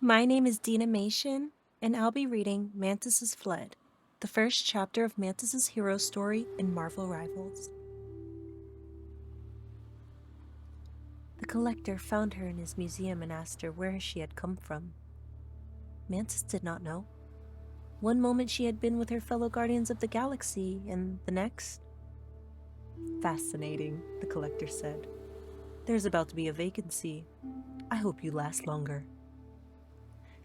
My name is Dina Mation, and I'll be reading Mantis has Fled, the first chapter of Mantis's hero story in Marvel Rivals. The Collector found her in his museum and asked her where she had come from. Mantis did not know. One moment she had been with her fellow Guardians of the Galaxy, and the next... Fascinating, the Collector said. There's about to be a vacancy. I hope you last longer.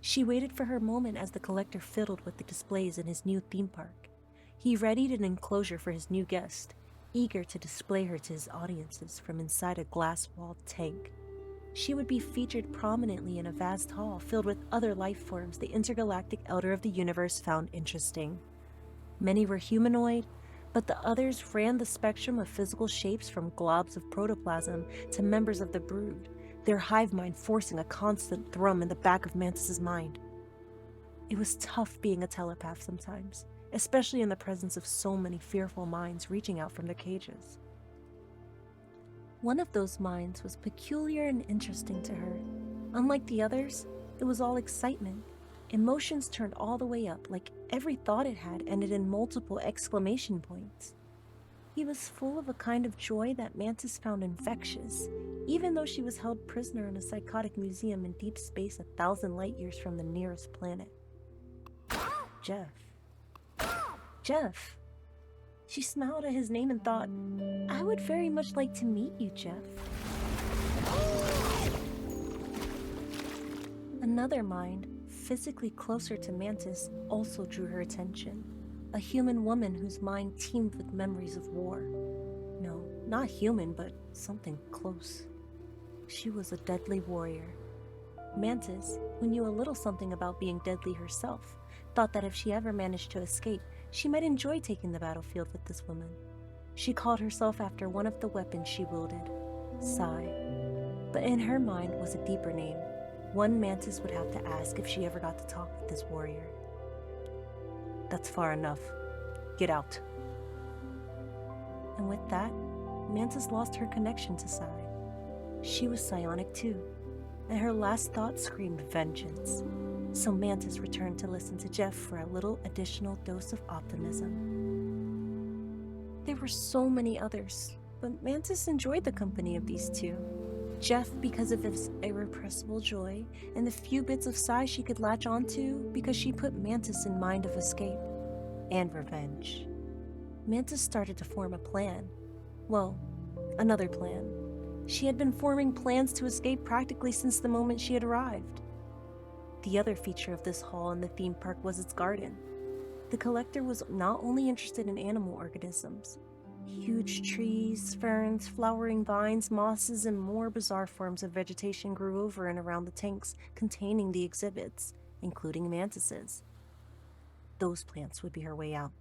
She waited for her moment as the Collector fiddled with the displays in his new theme park. He readied an enclosure for his new guest, eager to display her to his audiences from inside a glass-walled tank. She would be featured prominently in a vast hall filled with other life forms the intergalactic Elder of the Universe found interesting. Many were humanoid, but the others ran the spectrum of physical shapes from globs of protoplasm to members of the Brood, their hive mind forcing a constant thrum in the back of Mantis's mind. It was tough being a telepath sometimes, especially in the presence of so many fearful minds reaching out from their cages. One of those minds was peculiar and interesting to her. Unlike the others, it was all excitement. Emotions turned all the way up, like every thought it had ended in multiple exclamation points. He was full of a kind of joy that Mantis found infectious, even though she was held prisoner in a psychotic museum in deep space 1,000 light years from the nearest planet. Jeff. Jeff. She smiled at his name and thought, I would very much like to meet you, Jeff. Another mind, physically closer to Mantis, also drew her attention. A human woman whose mind teemed with memories of war. No, not human, but something close. She was a deadly warrior. Mantis, who knew a little something about being deadly herself, thought that if she ever managed to escape, she might enjoy taking the battlefield with this woman. She called herself after one of the weapons she wielded, Psy. But in her mind was a deeper name, one Mantis would have to ask if she ever got to talk with this warrior. That's far enough. Get out. And with that, Mantis lost her connection to Psy. She was psionic too, and her last thought screamed vengeance. So Mantis returned to listen to Jeff for a little additional dose of optimism. There were so many others, but Mantis enjoyed the company of these two. Jeff because of his irrepressible joy, and the few bits of Psy she could latch onto because she put Mantis in mind of escape and revenge. Mantis started to form a plan. Well, another plan. She had been forming plans to escape practically since the moment she had arrived. The other feature of this hall in the theme park was its garden. The Collector was not only interested in animal organisms. Huge trees, ferns, flowering vines, mosses, and more bizarre forms of vegetation grew over and around the tanks containing the exhibits, including mantises. Those plants would be her way out.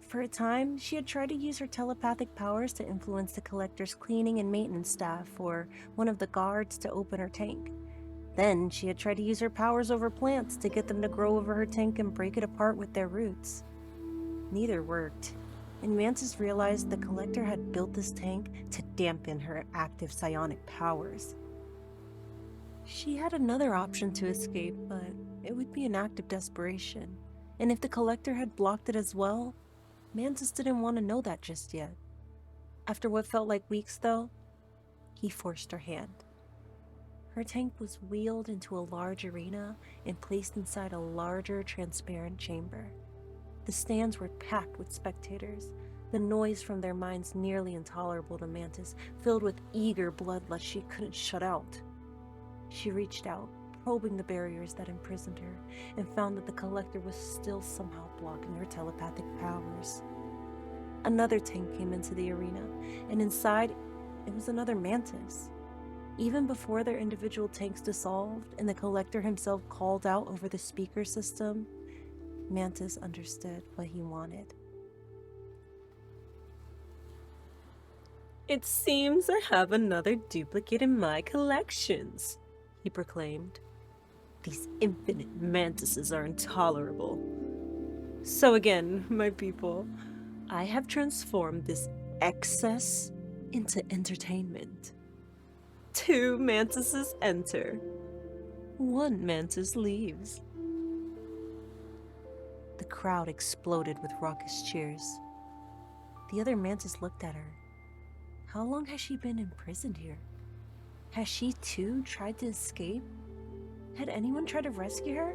For a time, she had tried to use her telepathic powers to influence the Collector's cleaning and maintenance staff or one of the guards to open her tank. Then, she had tried to use her powers over plants to get them to grow over her tank and break it apart with their roots. Neither worked, and Mantis realized the Collector had built this tank to dampen her active psionic powers. She had another option to escape, but it would be an act of desperation, and if the Collector had blocked it as well, Mantis didn't want to know that just yet. After what felt like weeks, though, he forced her hand. Her tank was wheeled into a large arena and placed inside a larger, transparent chamber. The stands were packed with spectators, the noise from their minds nearly intolerable to Mantis, filled with eager bloodlust she couldn't shut out. She reached out, probing the barriers that imprisoned her, and found that the Collector was still somehow blocking her telepathic powers. Another tank came into the arena, and inside, it was another Mantis. Even before their individual tanks dissolved and the Collector himself called out over the speaker system, Mantis understood what he wanted. It seems I have another duplicate in my collections, he proclaimed. These infinite mantises are intolerable. So again, my people, I have transformed this excess into entertainment. 2 mantises enter. One Mantis leaves. The crowd exploded with raucous cheers. The other Mantis looked at her. How long has she been imprisoned here? Has she too tried to escape? Had anyone tried to rescue her?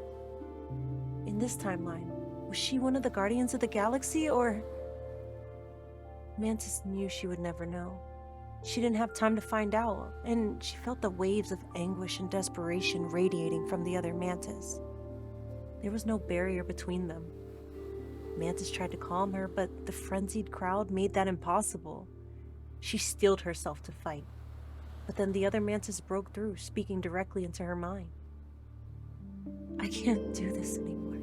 In this timeline, was she one of the Guardians of the Galaxy, or... Mantis knew she would never know. She didn't have time to find out, and she felt the waves of anguish and desperation radiating from the other Mantis. There was no barrier between them. Mantis tried to calm her, but the frenzied crowd made that impossible. She steeled herself to fight, but then the other Mantis broke through, speaking directly into her mind. I can't do this anymore.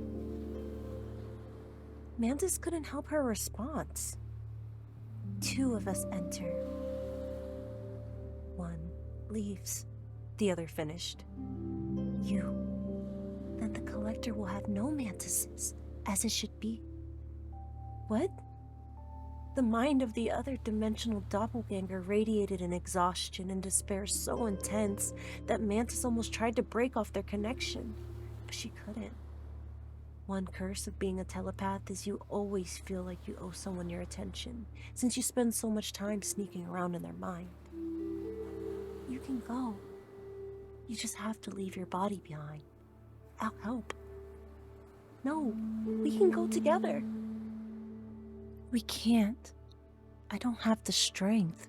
Mantis couldn't help her response. Two of us enter. One leaves, the other finished. You. Then the collector will have no mantises, as it should be. What? The mind of the other dimensional doppelganger radiated an exhaustion and despair so intense that Mantis almost tried to break off their connection, but she couldn't. One curse of being a telepath is you always feel like you owe someone your attention, since you spend so much time sneaking around in their mind. You can go. You just have to leave your body behind. I'll help. No, we can go together. We can't. I don't have the strength.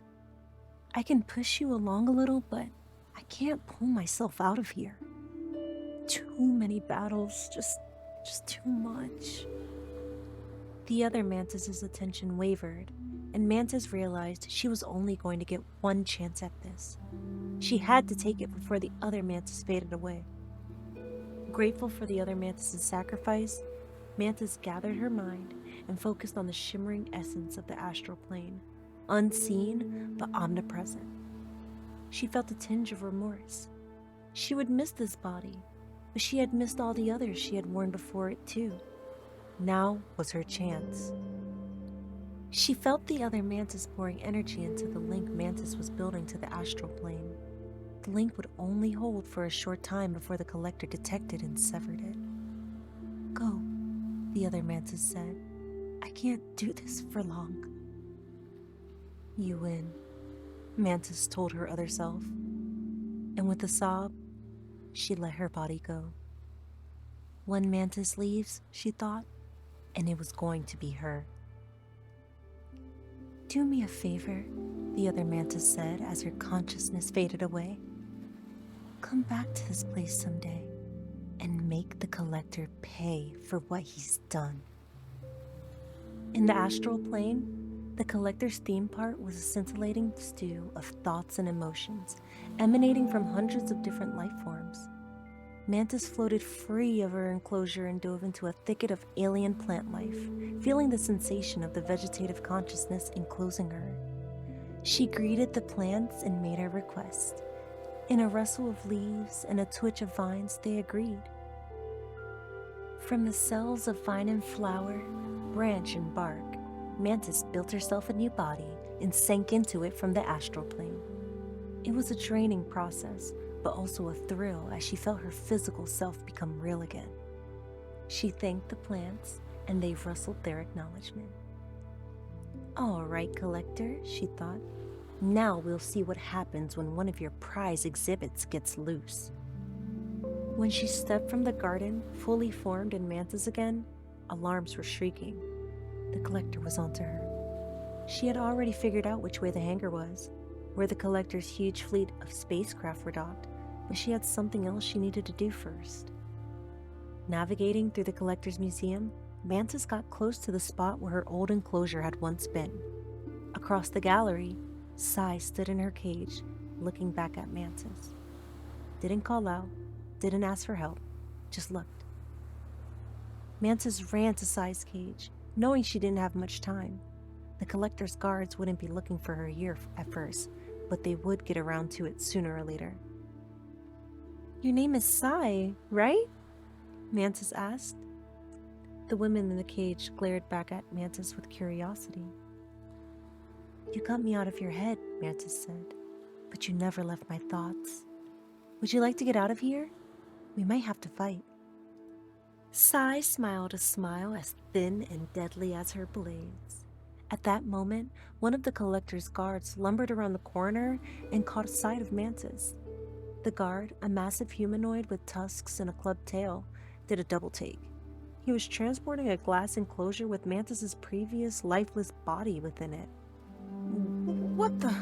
I can push you along a little, but I can't pull myself out of here. Too many battles, just too much. The other Mantis's attention wavered, and Mantis realized she was only going to get one chance at this. She had to take it before the other Mantis faded away. Grateful for the other Mantis's sacrifice, Mantis gathered her mind and focused on the shimmering essence of the astral plane, unseen but omnipresent. She felt a tinge of remorse. She would miss this body, but she had missed all the others she had worn before it too. Now was her chance. She felt the other Mantis pouring energy into the link Mantis was building to the astral plane. The link would only hold for a short time before the collector detected and severed it. Go, the other Mantis said. I can't do this for long. You win, Mantis told her other self. And with a sob, she let her body go. One Mantis leaves, she thought, and it was going to be her. Do me a favor, the other Mantis said as her consciousness faded away. Come back to this place someday and make the collector pay for what he's done. In the astral plane, the collector's theme part was a scintillating stew of thoughts and emotions emanating from hundreds of different life forms. Mantis floated free of her enclosure and dove into a thicket of alien plant life, feeling the sensation of the vegetative consciousness enclosing her. She greeted the plants and made her request. In a rustle of leaves and a twitch of vines, they agreed. From the cells of vine and flower, branch and bark, Mantis built herself a new body and sank into it from the astral plane. It was a draining process, but also a thrill as she felt her physical self become real again. She thanked the plants, and they rustled their acknowledgement. All right, collector, she thought. Now we'll see what happens when one of your prize exhibits gets loose. When she stepped from the garden, fully formed in Mantis again, alarms were shrieking. The collector was onto her. She had already figured out which way the hangar was, where the collector's huge fleet of spacecraft were docked, but she had something else she needed to do first. Navigating through the collector's museum, Mantis got close to the spot where her old enclosure had once been. Across the gallery, Sai stood in her cage, looking back at Mantis. Didn't call out, didn't ask for help, just looked. Mantis ran to Sai's cage, knowing she didn't have much time. The collector's guards wouldn't be looking for her here at first, but they would get around to it sooner or later. Your name is Sai, right? Mantis asked. The women in the cage glared back at Mantis with curiosity. You got me out of your head, Mantis said, but you never left my thoughts. Would you like to get out of here? We might have to fight. Sai smiled a smile as thin and deadly as her blades. At that moment, one of the collector's guards lumbered around the corner and caught sight of Mantis. The guard, a massive humanoid with tusks and a clubbed tail, did a double take. He was transporting a glass enclosure with Mantis's previous lifeless body within it. "What the?"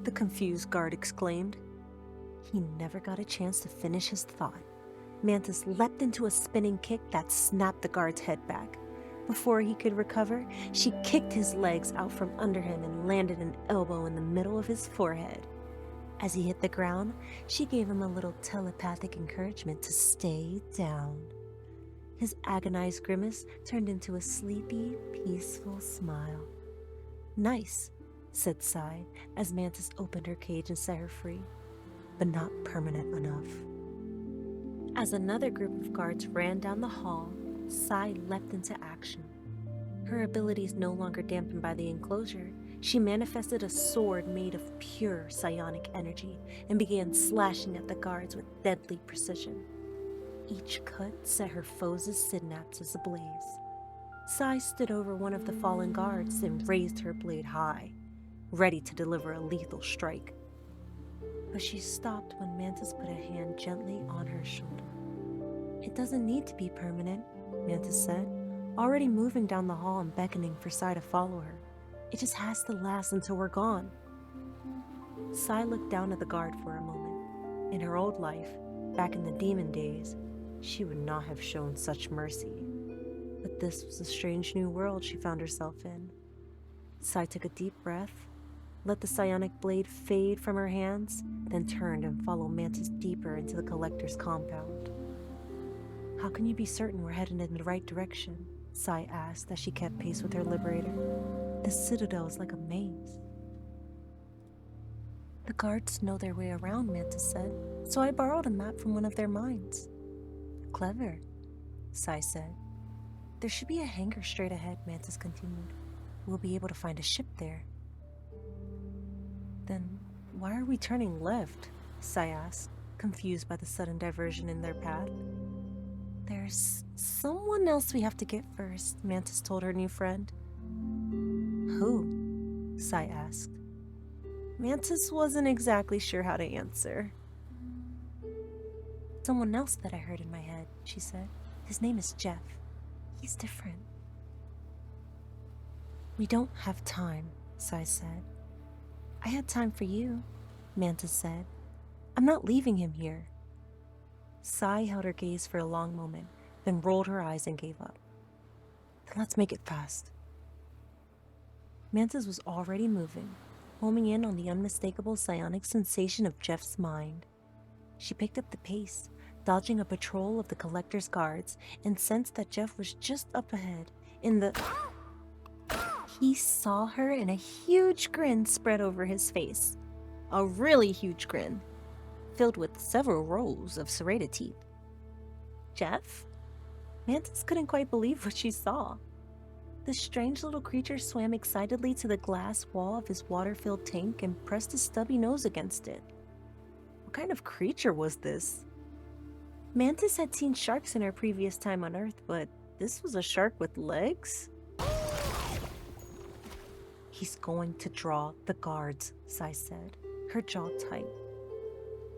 the confused guard exclaimed. He never got a chance to finish his thought. Mantis leapt into a spinning kick that snapped the guard's head back. Before he could recover, she kicked his legs out from under him and landed an elbow in the middle of his forehead. As he hit the ground, she gave him a little telepathic encouragement to stay down. His agonized grimace turned into a sleepy, peaceful smile. "Nice," said Sai as Mantis opened her cage and set her free, "but not permanent enough." As another group of guards ran down the hall, Sai leapt into action. Her abilities no longer dampened by the enclosure, she manifested a sword made of pure psionic energy and began slashing at the guards with deadly precision. Each cut set her foes' synapses ablaze. Sai stood over one of the fallen guards and raised her blade high, ready to deliver a lethal strike. But she stopped when Mantis put a hand gently on her shoulder. "It doesn't need to be permanent," Mantis said, already moving down the hall and beckoning for Sai to follow her. "It just has to last until we're gone." Sai looked down at the guard for a moment. In her old life, back in the demon days, she would not have shown such mercy. But this was a strange new world she found herself in. Sai took a deep breath, let the psionic blade fade from her hands, then turned and followed Mantis deeper into the collector's compound. "How can you be certain we're headed in the right direction?" Sai asked as she kept pace with her liberator. "The citadel is like a maze." "The guards know their way around," Mantis said, "so I borrowed a map from one of their minds." "Clever," Sai said. "There should be a hangar straight ahead," Mantis continued. "We'll be able to find a ship there." "Then why are we turning left?" Sai asked, confused by the sudden diversion in their path. "There's someone else we have to get first," Mantis told her new friend. "Who?" Sai asked. Mantis wasn't exactly sure how to answer. "Someone else that I heard in my head," she said. "His name is Jeff. He's different." "We don't have time," Sai said. "I had time for you," Mantis said. "I'm not leaving him here." Sai held her gaze for a long moment, then rolled her eyes and gave up. "Then let's make it fast." Mantis was already moving, homing in on the unmistakable psionic sensation of Jeff's mind. She picked up the pace, dodging a patrol of the collector's guards, and sensed that Jeff was just up ahead in the... He saw her and a huge grin spread over his face. A really huge grin, filled with several rows of serrated teeth. "Jeff?" Mantis couldn't quite believe what she saw. The strange little creature swam excitedly to the glass wall of his water-filled tank and pressed his stubby nose against it. What kind of creature was this? Mantis had seen sharks in her previous time on Earth, but this was a shark with legs? "He's going to draw the guards," Sai said, her jaw tight.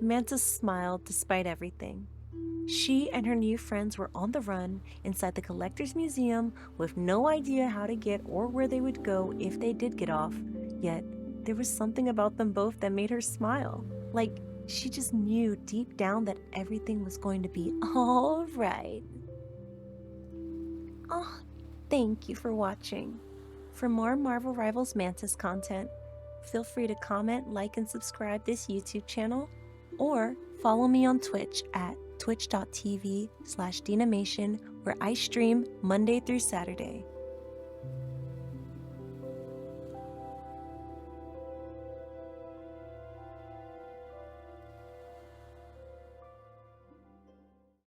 Mantis smiled despite everything. She and her new friends were on the run inside the collector's museum with no idea how to get or where they would go if they did get off, yet there was something about them both that made her smile, like she just knew deep down that everything was going to be all right. Oh, thank you for watching. For more Marvel Rivals Mantis content, feel free to comment, like, and subscribe this YouTube channel, or follow me on Twitch at twitch.tv/Dynamation, where I stream Monday through Saturday.